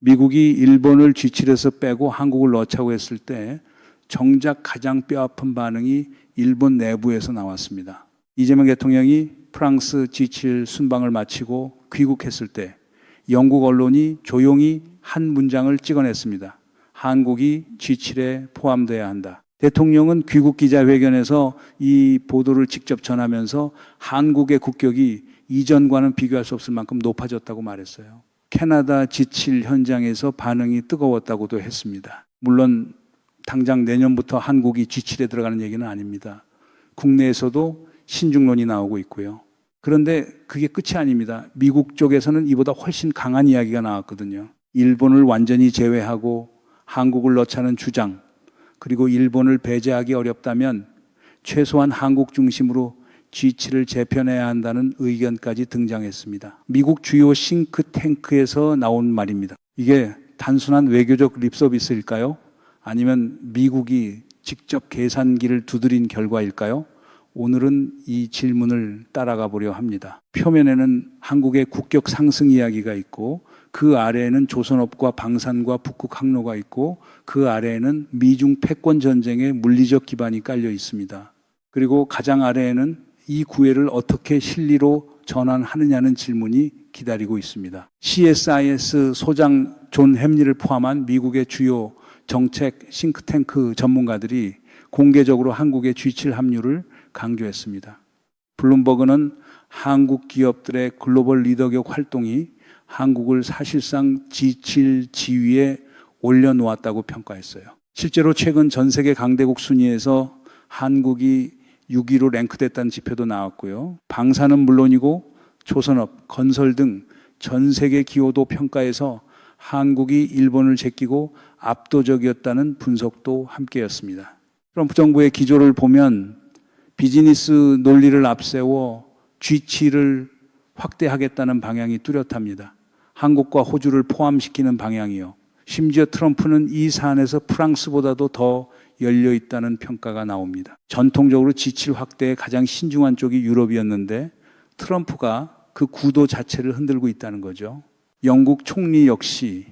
미국이 일본을 G7에서 빼고 한국을 넣자고 했을 때 정작 가장 뼈아픈 반응이 일본 내부에서 나왔습니다. 이재명 대통령이 프랑스 G7 순방을 마치고 귀국했을 때 영국 언론이 조용히 한 문장을 찍어냈습니다. 한국이 G7에 포함돼야 한다. 대통령은 귀국 기자회견에서 이 보도를 직접 전하면서 한국의 국격이 이전과는 비교할 수 없을 만큼 높아졌다고 말했어요. 캐나다 G7 현장에서 반응이 뜨거웠다고도 했습니다. 물론 당장 내년부터 한국이 G7에 들어가는 얘기는 아닙니다. 국내에서도 신중론이 나오고 있고요. 그런데 그게 끝이 아닙니다. 미국 쪽에서는 이보다 훨씬 강한 이야기가 나왔거든요. 일본을 완전히 제외하고 한국을 넣자는 주장, 그리고 일본을 배제하기 어렵다면 최소한 한국 중심으로 G7을 재편해야 한다는 의견까지 등장했습니다. 미국 주요 싱크탱크에서 나온 말입니다. 이게 단순한 외교적 립서비스일까요? 아니면 미국이 직접 계산기를 두드린 결과일까요? 오늘은 이 질문을 따라가 보려 합니다. 표면에는 한국의 국격 상승 이야기가 있고 그 아래에는 조선업과 방산과 북극 항로가 있고 그 아래에는 미중 패권 전쟁의 물리적 기반이 깔려 있습니다. 그리고 가장 아래에는 이 구애를 어떻게 실리로 전환하느냐는 질문이 기다리고 있습니다. CSIS 소장 존 햄리를 포함한 미국의 주요 정책 싱크탱크 전문가들이 공개적으로 한국의 G7 합류를 강조했습니다. 블룸버그는 한국 기업들의 글로벌 리더격 활동이 한국을 사실상 G7 지위에 올려놓았다고 평가했어요. 실제로 최근 전 세계 강대국 순위에서 한국이 6위로 랭크됐다는 지표도 나왔고요. 방산은 물론이고 조선업, 건설 등 전 세계 기여도 평가에서 한국이 일본을 제끼고 압도적이었다는 분석도 함께였습니다. 트럼프 정부의 기조를 보면 비즈니스 논리를 앞세워 G7을 확대하겠다는 방향이 뚜렷합니다. 한국과 호주를 포함시키는 방향이요. 심지어 트럼프는 이 사안에서 프랑스보다도 더 열려 있다는 평가가 나옵니다. 전통적으로 G7 확대에 가장 신중한 쪽이 유럽이었는데 트럼프가 그 구도 자체를 흔들고 있다는 거죠. 영국 총리 역시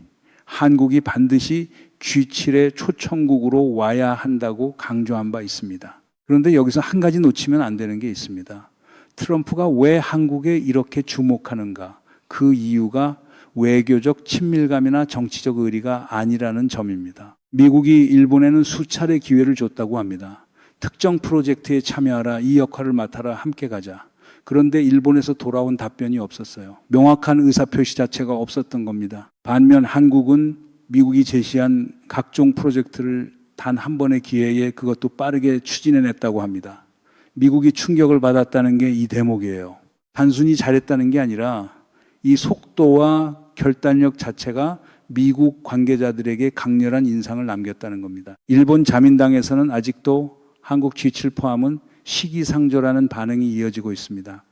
한국이 반드시 G7의 초청국으로 와야 한다고 강조한 바 있습니다. 그런데 여기서 한 가지 놓치면 안 되는 게 있습니다. 트럼프가 왜 한국에 이렇게 주목하는가? 그 이유가 외교적 친밀감이나 정치적 의리가 아니라는 점입니다. 미국이 일본에는 수차례 기회를 줬다고 합니다. 특정 프로젝트에 참여하라, 이 역할을 맡아라, 함께 가자. 그런데 일본에서 돌아온 답변이 없었어요. 명확한 의사표시 자체가 없었던 겁니다. 반면 한국은 미국이 제시한 각종 프로젝트를 단 한 번의 기회에 그것도 빠르게 추진해냈다고 합니다. 미국이 충격을 받았다는 게 이 대목이에요. 단순히 잘했다는 게 아니라 이 속도와 결단력 자체가 미국 관계자들에게 강렬한 인상을 남겼다는 겁니다. 일본 자민당에서는 아직도 한국 G7 포함은 시기상조라는 반응이 이어지고 있습니다.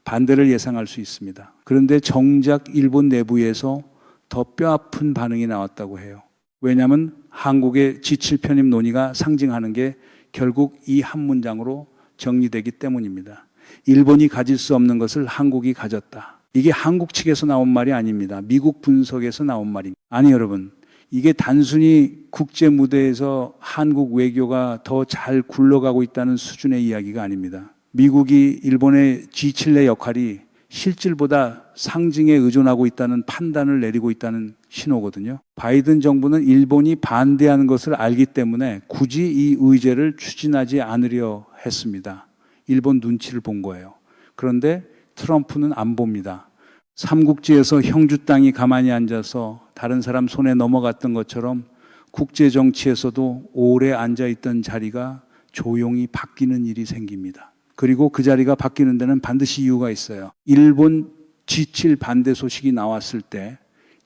반대를 예상할 수 있습니다. 그런데 정작 일본 내부에서 더 뼈아픈 반응이 나왔다고 해요. 왜냐하면 한국의 G7 편입 논의가 상징하는 게 결국 이 한 문장으로 정리되기 때문입니다. 일본이 가질 수 없는 것을 한국이 가졌다. 이게 한국 측에서 나온 말이 아닙니다. 미국 분석에서 나온 말입니다. 아니 여러분, 이게 단순히 국제 무대에서 한국 외교가 더 잘 굴러가고 있다는 수준의 이야기가 아닙니다. 미국이 일본의 G7 내 역할이 실질보다 상징에 의존하고 있다는 판단을 내리고 있다는 신호거든요. 바이든 정부는 일본이 반대하는 것을 알기 때문에 굳이 이 의제를 추진하지 않으려 했습니다. 일본 눈치를 본 거예요. 그런데 트럼프는 안 봅니다. 삼국지에서 형주 땅이 가만히 앉아서 다른 사람 손에 넘어갔던 것처럼 국제 정치에서도 오래 앉아있던 자리가 조용히 바뀌는 일이 생깁니다. 그리고 그 자리가 바뀌는 데는 반드시 이유가 있어요. 일본 G7 반대 소식이 나왔을 때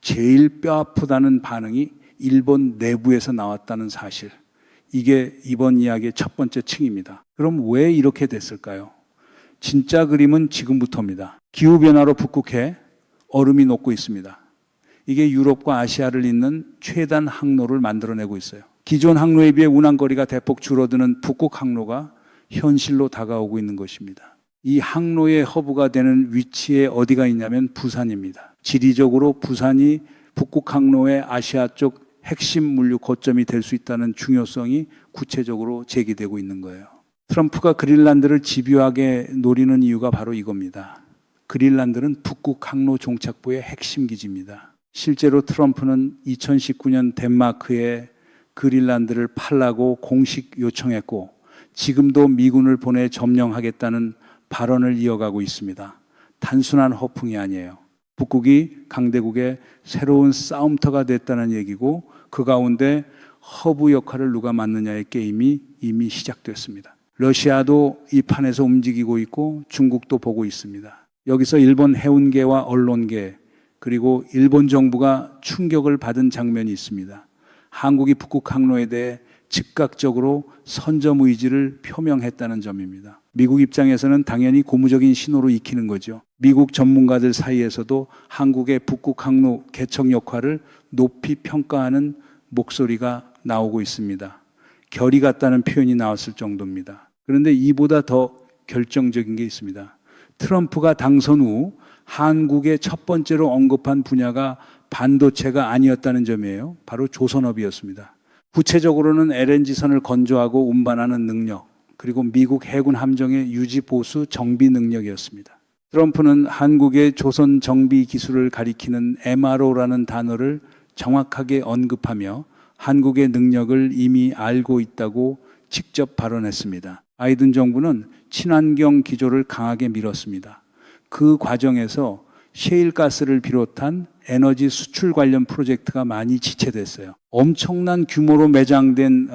제일 뼈아프다는 반응이 일본 내부에서 나왔다는 사실. 이게 이번 이야기의 첫 번째 층입니다. 그럼 왜 이렇게 됐을까요? 진짜 그림은 지금부터입니다. 기후변화로 북극해 얼음이 녹고 있습니다. 이게 유럽과 아시아를 잇는 최단 항로를 만들어내고 있어요. 기존 항로에 비해 운항거리가 대폭 줄어드는 북극 항로가 현실로 다가오고 있는 것입니다. 이 항로의 허브가 되는 위치에 어디가 있냐면 부산입니다. 지리적으로 부산이 북극 항로의 아시아 쪽 핵심 물류 거점이 될 수 있다는 중요성이 구체적으로 제기되고 있는 거예요. 트럼프가 그린란드를 집요하게 노리는 이유가 바로 이겁니다. 그린란드는 북극 항로 종착부의 핵심 기지입니다. 실제로 트럼프는 2019년 덴마크에 그린란드를 팔라고 공식 요청했고 지금도 미군을 보내 점령하겠다는 발언을 이어가고 있습니다. 단순한 허풍이 아니에요. 북극이 강대국의 새로운 싸움터가 됐다는 얘기고 그 가운데 허브 역할을 누가 맡느냐의 게임이 이미 시작됐습니다. 러시아도 이 판에서 움직이고 있고 중국도 보고 있습니다. 여기서 일본 해운계와 언론계 그리고 일본 정부가 충격을 받은 장면이 있습니다. 한국이 북극 항로에 대해 즉각적으로 선점 의지를 표명했다는 점입니다. 미국 입장에서는 당연히 고무적인 신호로 익히는 거죠. 미국 전문가들 사이에서도 한국의 북극 항로 개척 역할을 높이 평가하는 목소리가 나오고 있습니다. 결이 같다는 표현이 나왔을 정도입니다. 그런데 이보다 더 결정적인 게 있습니다. 트럼프가 당선 후 한국의 첫 번째로 언급한 분야가 반도체가 아니었다는 점이에요. 바로 조선업이었습니다. 구체적으로는 LNG선을 건조하고 운반하는 능력, 그리고 미국 해군 함정의 유지 보수 정비 능력이었습니다. 트럼프는 한국의 조선 정비 기술을 가리키는 MRO라는 단어를 정확하게 언급하며 한국의 능력을 이미 알고 있다고 직접 발언했습니다. 바이든 정부는 친환경 기조를 강하게 밀었습니다. 그 과정에서 셰일가스를 비롯한 에너지 수출 관련 프로젝트가 많이 지체됐어요. 엄청난 규모로 매장된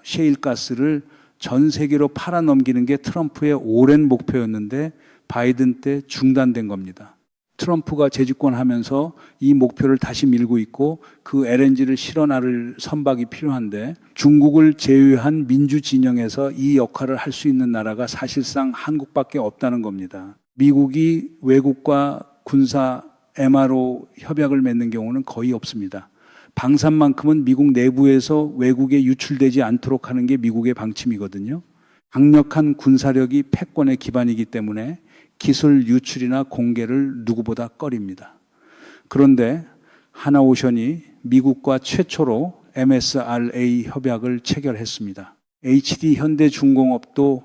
셰일가스를 전 세계로 팔아넘기는 게 트럼프의 오랜 목표였는데 바이든 때 중단된 겁니다. 트럼프가 재집권하면서 이 목표를 다시 밀고 있고 그 LNG를 실어나를 선박이 필요한데 중국을 제외한 민주 진영에서 이 역할을 할 수 있는 나라가 사실상 한국밖에 없다는 겁니다. 미국이 외국과 군사 MRO 협약을 맺는 경우는 거의 없습니다. 방산만큼은 미국 내부에서 외국에 유출되지 않도록 하는 게 미국의 방침이거든요. 강력한 군사력이 패권의 기반이기 때문에 기술 유출이나 공개를 누구보다 꺼립니다. 그런데 하나오션이 미국과 최초로 MSRA 협약을 체결했습니다. HD 현대중공업도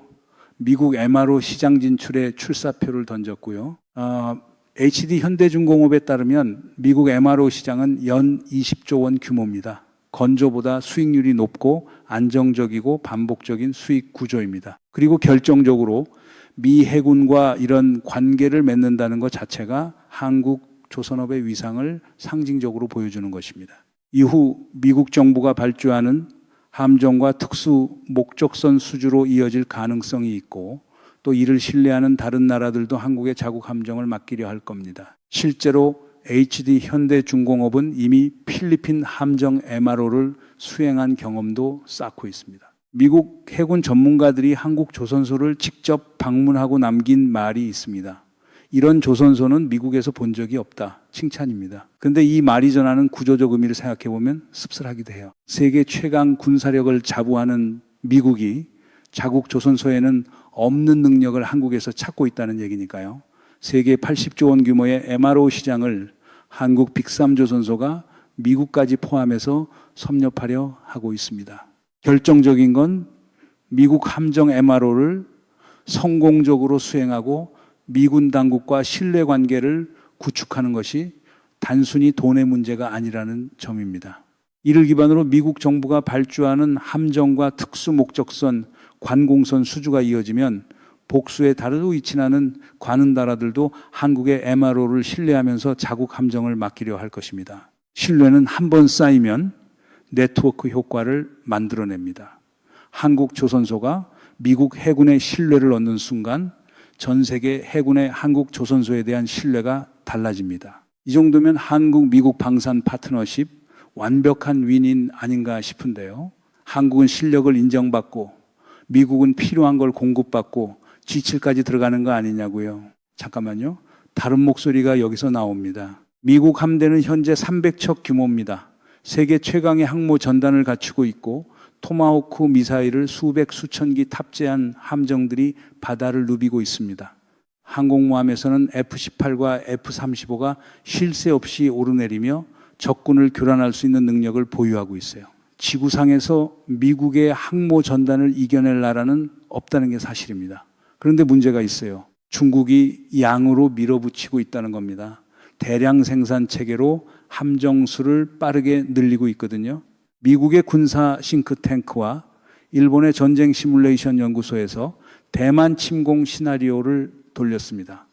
미국 MRO 시장 진출에 출사표를 던졌고요. HD 현대중공업에 따르면 미국 MRO 시장은 연 20조 원 규모입니다. 건조보다 수익률이 높고 안정적이고 반복적인 수익 구조입니다. 그리고 결정적으로 미 해군과 이런 관계를 맺는다는 것 자체가 한국 조선업의 위상을 상징적으로 보여주는 것입니다. 이후 미국 정부가 발주하는 함정과 특수 목적선 수주로 이어질 가능성이 있고 또 이를 신뢰하는 다른 나라들도 한국의 자국 함정을 맡기려 할 겁니다. 실제로 HD 현대중공업은 이미 필리핀 함정 MRO를 수행한 경험도 쌓고 있습니다. 미국 해군 전문가들이 한국 조선소를 직접 방문하고 남긴 말이 있습니다. 이런 조선소는 미국에서 본 적이 없다. 칭찬입니다. 그런데 이 말이 전하는 구조적 의미를 생각해 보면 씁쓸하기도 해요. 세계 최강 군사력을 자부하는 미국이 자국 조선소에는 없는 능력을 한국에서 찾고 있다는 얘기니까요. 세계 80조 원 규모의 MRO 시장을 한국 빅3 조선소가 미국까지 포함해서 섭렵하려 하고 있습니다. 결정적인 건 미국 함정 MRO를 성공적으로 수행하고 미군 당국과 신뢰관계를 구축하는 것이 단순히 돈의 문제가 아니라는 점입니다. 이를 기반으로 미국 정부가 발주하는 함정과 특수목적선, 관공선 수주가 이어지면 복수에 다르고 있지는 않은 나라들도 한국의 MRO를 신뢰하면서 자국 함정을 맡기려 할 것입니다. 신뢰는 한 번 쌓이면 네트워크 효과를 만들어냅니다. 한국 조선소가 미국 해군의 신뢰를 얻는 순간 전 세계 해군의 한국 조선소에 대한 신뢰가 달라집니다. 이 정도면 한국 미국 방산 파트너십 완벽한 윈인 아닌가 싶은데요. 한국은 실력을 인정받고 미국은 필요한 걸 공급받고 G7까지 들어가는 거 아니냐고요. 잠깐만요. 다른 목소리가 여기서 나옵니다. 미국 함대는 현재 300척 규모입니다. 세계 최강의 항모 전단을 갖추고 있고 토마호크 미사일을 수백 수천 기 탑재한 함정들이 바다를 누비고 있습니다. 항공모함에서는 F-18과 F-35가 쉴 새 없이 오르내리며 적군을 교란할 수 있는 능력을 보유하고 있어요. 지구상에서 미국의 항모 전단을 이겨낼 나라는 없다는 게 사실입니다. 그런데 문제가 있어요. 중국이 양으로 밀어붙이고 있다는 겁니다. 대량 생산 체계로 함정수를 빠르게 늘리고 있거든요. 미국의 군사 싱크탱크와 일본의 전쟁 시뮬레이션 연구소에서 대만 침공 시나리오를 돌렸습니다.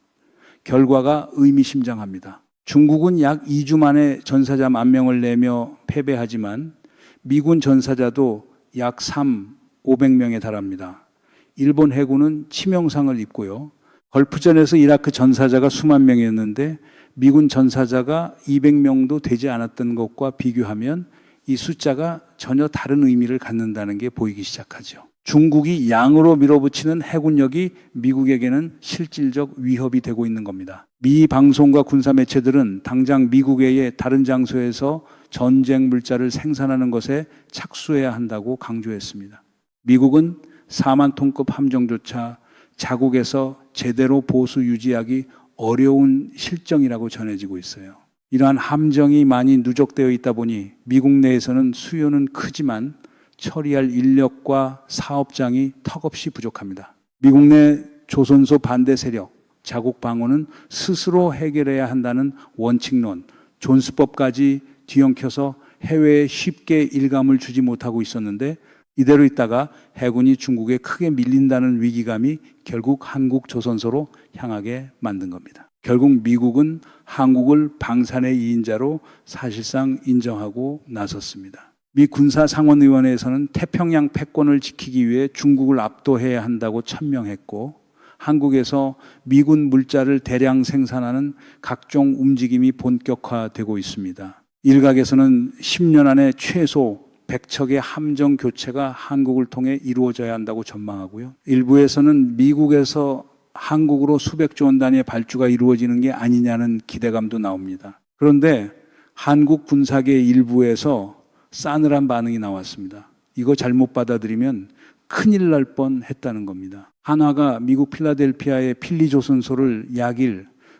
결과가 의미심장합니다. 중국은 약 2주 만에 전사자 10,000명을 내며 패배하지만 미군 전사자도 약 500명에 달합니다. 일본 해군은 치명상을 입고요. 걸프전에서 이라크 전사자가 수만 명이었는데 미군 전사자가 200명도 되지 않았던 것과 비교하면 이 숫자가 전혀 다른 의미를 갖는다는 게 보이기 시작하죠. 중국이 양으로 밀어붙이는 해군력이 미국에게는 실질적 위협이 되고 있는 겁니다. 미 방송과 군사 매체들은 당장 미국 외의 다른 장소에서 전쟁 물자를 생산하는 것에 착수해야 한다고 강조했습니다. 미국은 4만 톤급 함정조차 자국에서 제대로 보수 유지하기 어려운 실정이라고 전해지고 있어요. 이러한 함정이 많이 누적되어 있다 보니 미국 내에서는 수요는 크지만 처리할 인력과 사업장이 턱없이 부족합니다. 미국 내 조선소 반대 세력, 자국 방어는 스스로 해결해야 한다는 원칙론, 존스법까지 뒤엉켜서 해외에 쉽게 일감을 주지 못하고 있었는데 이대로 있다가 해군이 중국에 크게 밀린다는 위기감이 결국 한국 조선소로 향하게 만든 겁니다. 결국 미국은 한국을 방산의 2인자로 사실상 인정하고 나섰습니다. 미 군사상원의원회에서는 태평양 패권을 지키기 위해 중국을 압도해야 한다고 천명했고 한국에서 미군 물자를 대량 생산하는 각종 움직임이 본격화되고 있습니다. 일각에서는 10년 안에 최소 100척의 함정 교체가 한국을 통해 이루어져야 한다고 전망하고요. 일부에서는 미국에서 한국으로 수백조 원 단위의 발주가 이루어지는 게 아니냐는 기대감도 나옵니다. 그런데 한국 군사계 일부에서 싸늘한 반응이 나왔습니다. 이거 잘못 받아들이면 큰일 날 뻔했다는 겁니다. 한화가 미국 필라델피아의 필리조선소를 약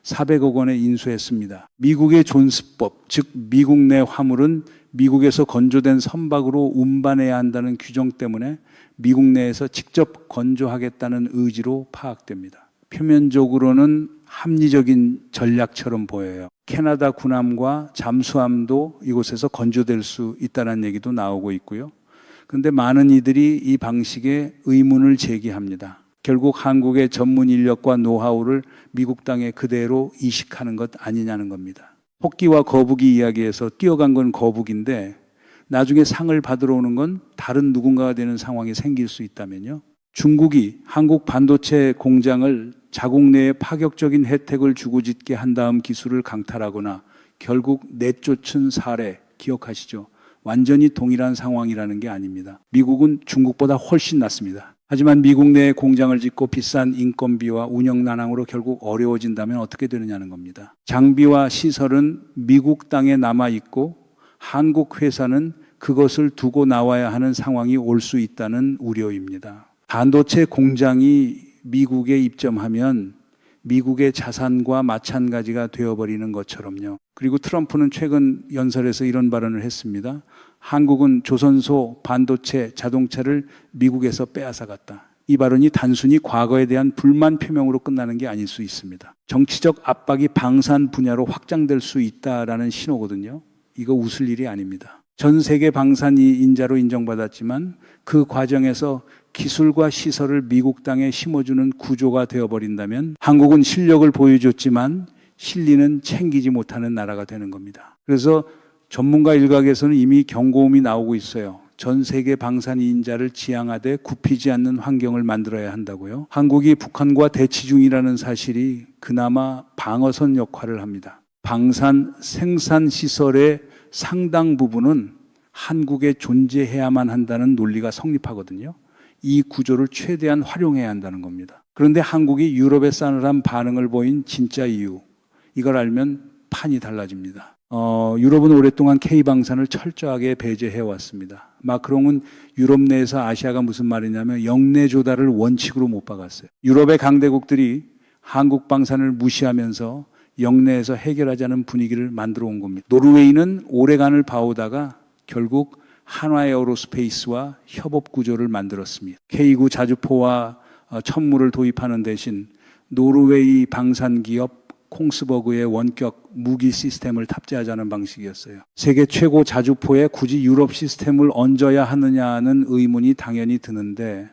400억 원에 인수했습니다. 미국의 존스법, 즉 미국 내 화물은 미국에서 건조된 선박으로 운반해야 한다는 규정 때문에 미국 내에서 직접 건조하겠다는 의지로 파악됩니다. 표면적으로는 합리적인 전략처럼 보여요. 캐나다 군함과 잠수함도 이곳에서 건조될 수 있다는 얘기도 나오고 있고요. 그런데 많은 이들이 이 방식에 의문을 제기합니다. 결국 한국의 전문 인력과 노하우를 미국 땅에 그대로 이식하는 것 아니냐는 겁니다. 토끼와 거북이 이야기에서 뛰어간 건 거북인데 나중에 상을 받으러 오는 건 다른 누군가가 되는 상황이 생길 수 있다면요. 중국이 한국 반도체 공장을 자국 내에 파격적인 혜택을 주고 짓게 한 다음 기술을 강탈하거나 결국 내쫓은 사례 기억하시죠? 완전히 동일한 상황이라는 게 아닙니다. 미국은 중국보다 훨씬 낫습니다. 하지만 미국 내에 공장을 짓고 비싼 인건비와 운영 난항으로 결국 어려워진다면 어떻게 되느냐는 겁니다. 장비와 시설은 미국 땅에 남아있고 한국 회사는 그것을 두고 나와야 하는 상황이 올 수 있다는 우려입니다. 반도체 공장이 미국에 입점하면 미국의 자산과 마찬가지가 되어버리는 것처럼요. 그리고 트럼프는 최근 연설에서 이런 발언을 했습니다. 한국은 조선소, 반도체, 자동차를 미국에서 빼앗아갔다. 이 발언이 단순히 과거에 대한 불만 표명으로 끝나는 게 아닐 수 있습니다. 정치적 압박이 방산 분야로 확장될 수 있다라는 신호거든요. 이거 웃을 일이 아닙니다. 전 세계 방산이 인자로 인정받았지만 그 과정에서 기술과 시설을 미국 땅에 심어주는 구조가 되어버린다면 한국은 실력을 보여줬지만 실리는 챙기지 못하는 나라가 되는 겁니다. 그래서 전문가 일각에서는 이미 경고음이 나오고 있어요. 전 세계 방산 인자를 지향하되 굽히지 않는 환경을 만들어야 한다고요. 한국이 북한과 대치 중이라는 사실이 그나마 방어선 역할을 합니다. 방산 생산 시설의 상당 부분은 한국에 존재해야만 한다는 논리가 성립하거든요. 이 구조를 최대한 활용해야 한다는 겁니다. 그런데 한국이 유럽의 싸늘한 반응을 보인 진짜 이유, 이걸 알면 판이 달라집니다. 유럽은 오랫동안 K방산을 철저하게 배제해왔습니다. 마크롱은 유럽 내에서 아시아가 무슨 말이냐면 영내 조달을 원칙으로 못 박았어요. 유럽의 강대국들이 한국 방산을 무시하면서 영내에서 해결하자는 분위기를 만들어 온 겁니다. 노르웨이는 오래간을 봐오다가 결국 한화에어로스페이스와 협업 구조를 만들었습니다. K9 자주포와 천무를 도입하는 대신 노르웨이 방산 기업 콩스버그의 원격 무기 시스템을 탑재하자는 방식이었어요. 세계 최고 자주포에 굳이 유럽 시스템을 얹어야 하느냐는 의문이 당연히 드는데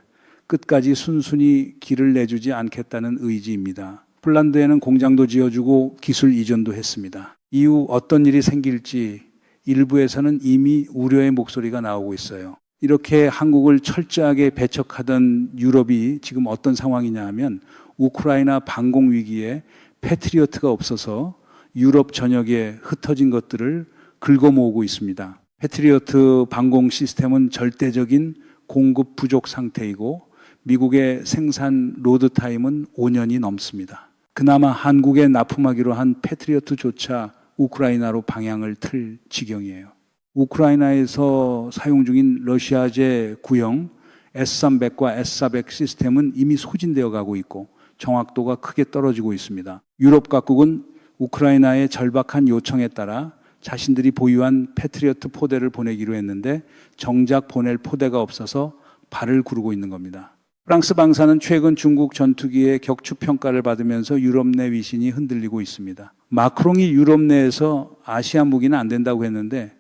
끝까지 순순히 길을 내주지 않겠다는 의지입니다. 폴란드에는 공장도 지어주고 기술 이전도 했습니다. 이후 어떤 일이 생길지 일부에서는 이미 우려의 목소리가 나오고 있어요. 이렇게 한국을 철저하게 배척하던 유럽이 지금 어떤 상황이냐 하면 우크라이나 방공 위기에 패트리어트가 없어서 유럽 전역에 흩어진 것들을 긁어모으고 있습니다. 패트리어트 방공 시스템은 절대적인 공급 부족 상태이고 미국의 생산 로드 타임은 5년이 넘습니다. 그나마 한국에 납품하기로 한 패트리어트조차 우크라이나로 방향을 틀 지경이에요. 우크라이나에서 사용 중인 러시아제 구형 S-300과 S-400 시스템은 이미 소진되어 가고 있고 정확도가 크게 떨어지고 있습니다. 유럽 각국은 우크라이나의 절박한 요청에 따라 자신들이 보유한 패트리어트 포대를 보내기로 했는데 정작 보낼 포대가 없어서 발을 구르고 있는 겁니다. 프랑스 방사는 최근 중국 전투기의 격추 평가를 받으면서 유럽 내 위신이 흔들리고 있습니다. 마크롱이 유럽 내에서 아시아 무기는 안 된다고 했는데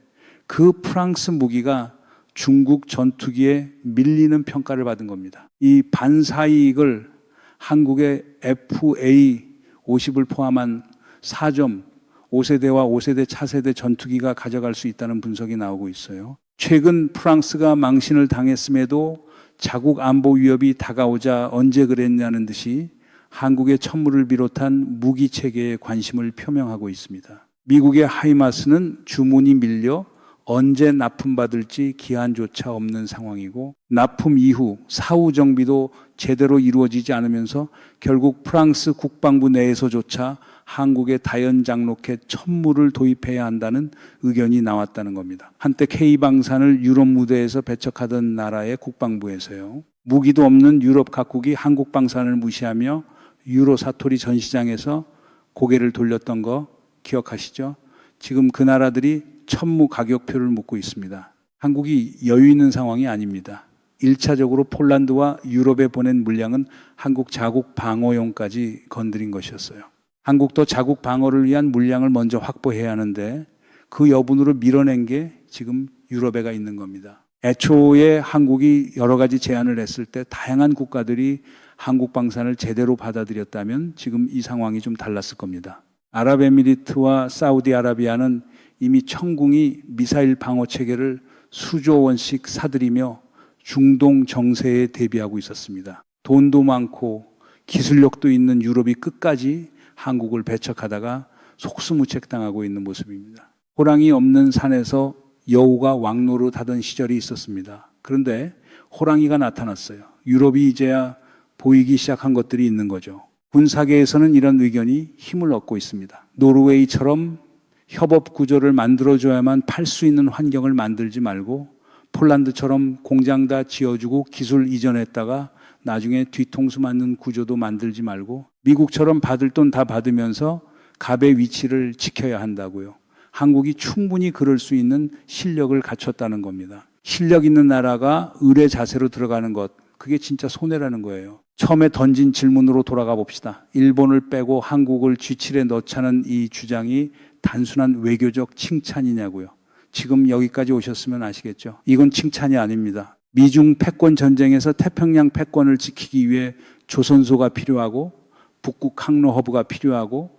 그 프랑스 무기가 중국 전투기에 밀리는 평가를 받은 겁니다. 이 반사이익을 한국의 FA-50을 포함한 4점 5세대와 5세대 차세대 전투기가 가져갈 수 있다는 분석이 나오고 있어요. 최근 프랑스가 망신을 당했음에도 자국 안보 위협이 다가오자 언제 그랬냐는 듯이 한국의 천무를 비롯한 무기 체계에 관심을 표명하고 있습니다. 미국의 하이마스는 주문이 밀려 언제 납품받을지 기한조차 없는 상황이고 납품 이후 사후 정비도 제대로 이루어지지 않으면서 결국 프랑스 국방부 내에서조차 한국의 다연장 로켓 천무를 도입해야 한다는 의견이 나왔다는 겁니다. 한때 K방산을 유럽 무대에서 배척하던 나라의 국방부에서요. 무기도 없는 유럽 각국이 한국 방산을 무시하며 유로 사토리 전시장에서 고개를 돌렸던 거 기억하시죠? 지금 그 나라들이 천무 가격표를 묻고 있습니다. 한국이 여유 있는 상황이 아닙니다. 1차적으로 폴란드와 유럽에 보낸 물량은 한국 자국 방어용까지 건드린 것이었어요. 한국도 자국 방어를 위한 물량을 먼저 확보해야 하는데 그 여분으로 밀어낸 게 지금 유럽에 가 있는 겁니다. 애초에 한국이 여러 가지 제안을 했을 때 다양한 국가들이 한국 방산을 제대로 받아들였다면 지금 이 상황이 좀 달랐을 겁니다. 아랍에미리트와 사우디아라비아는 이미 청궁이 미사일 방어 체계를 수조 원씩 사들이며 중동 정세에 대비하고 있었습니다. 돈도 많고 기술력도 있는 유럽이 끝까지 한국을 배척하다가 속수무책당하고 있는 모습입니다. 호랑이 없는 산에서 여우가 왕노릇하던 시절이 있었습니다. 그런데 호랑이가 나타났어요. 유럽이 이제야 보이기 시작한 것들이 있는 거죠. 군사계에서는 이런 의견이 힘을 얻고 있습니다. 노르웨이처럼 협업 구조를 만들어줘야만 팔 수 있는 환경을 만들지 말고 폴란드처럼 공장 다 지어주고 기술 이전했다가 나중에 뒤통수 맞는 구조도 만들지 말고 미국처럼 받을 돈 다 받으면서 갑의 위치를 지켜야 한다고요. 한국이 충분히 그럴 수 있는 실력을 갖췄다는 겁니다. 실력 있는 나라가 의뢰 자세로 들어가는 것, 그게 진짜 손해라는 거예요. 처음에 던진 질문으로 돌아가 봅시다. 일본을 빼고 한국을 G7에 넣자는 이 주장이 단순한 외교적 칭찬이냐고요. 지금 여기까지 오셨으면 아시겠죠. 이건 칭찬이 아닙니다. 미중 패권 전쟁에서 태평양 패권을 지키기 위해 조선소가 필요하고 북극 항로 허브가 필요하고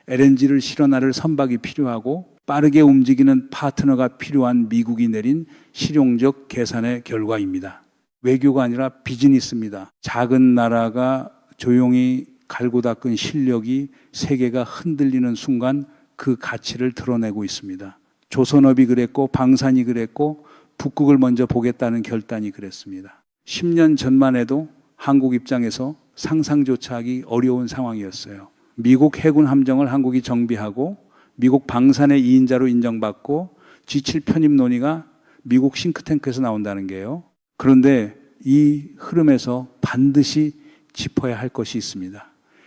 LNG를 실어 나를 선박이 필요하고 빠르게 움직이는 파트너가 필요한 미국이 내린 실용적 계산의 결과입니다. 외교가 아니라 비즈니스입니다. 작은 나라가 조용히 갈고 닦은 실력이 세계가 흔들리는 순간 그 가치를 드러내고 있습니다. 조선업이 그랬고 방산이 그랬고 북극을 먼저 보겠다는 결단이 그랬습니다. 10년 전만 해도 한국 입장에서 상상조차 하기 어려운 상황이었어요. 미국 해군 함정을 한국이 정비하고 미국 방산의 2인자로 인정받고 G7 편입 논의가 미국 싱크탱크에서 나온다는 게요. 그런데 이 흐름에서 반드시 짚어야 할 것이 있습니다.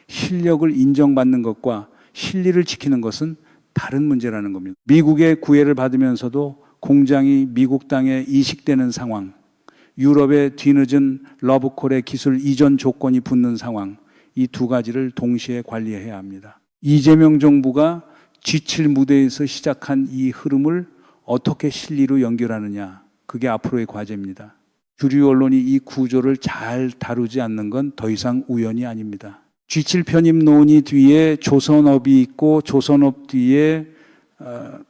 실력을 인정받는 것과 실리를 지키는 것은 다른 문제라는 겁니다. 미국의 구애를 받으면서도 공장이 미국 땅에 이식되는 상황, 유럽의 뒤늦은 러브콜의 기술 이전 조건이 붙는 상황, 이 두 가지를 동시에 관리해야 합니다. 이재명 정부가 G7 무대에서 시작한 이 흐름을 어떻게 실리로 연결하느냐, 그게 앞으로의 과제입니다. 주류 언론이 이 구조를 잘 다루지 않는 건 더 이상 우연이 아닙니다. G7 편입 논의 뒤에 조선업이 있고, 조선업 뒤에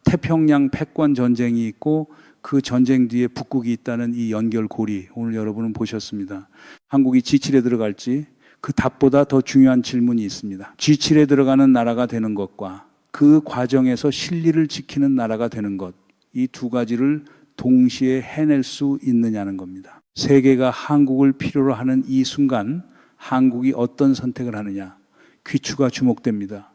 태평양 패권 전쟁이 있고, 그 전쟁 뒤에 북극이 있다는 이 연결고리, 오늘 여러분은 보셨습니다. 한국이 G7에 들어갈지 그 답보다 더 중요한 질문이 있습니다. G7에 들어가는 나라가 되는 것과 그 과정에서 실리를 지키는 나라가 되는 것, 이 두 가지를 동시에 해낼 수 있느냐는 겁니다. 세계가 한국을 필요로 하는 이 순간 한국이 어떤 선택을 하느냐, 귀추가 주목됩니다.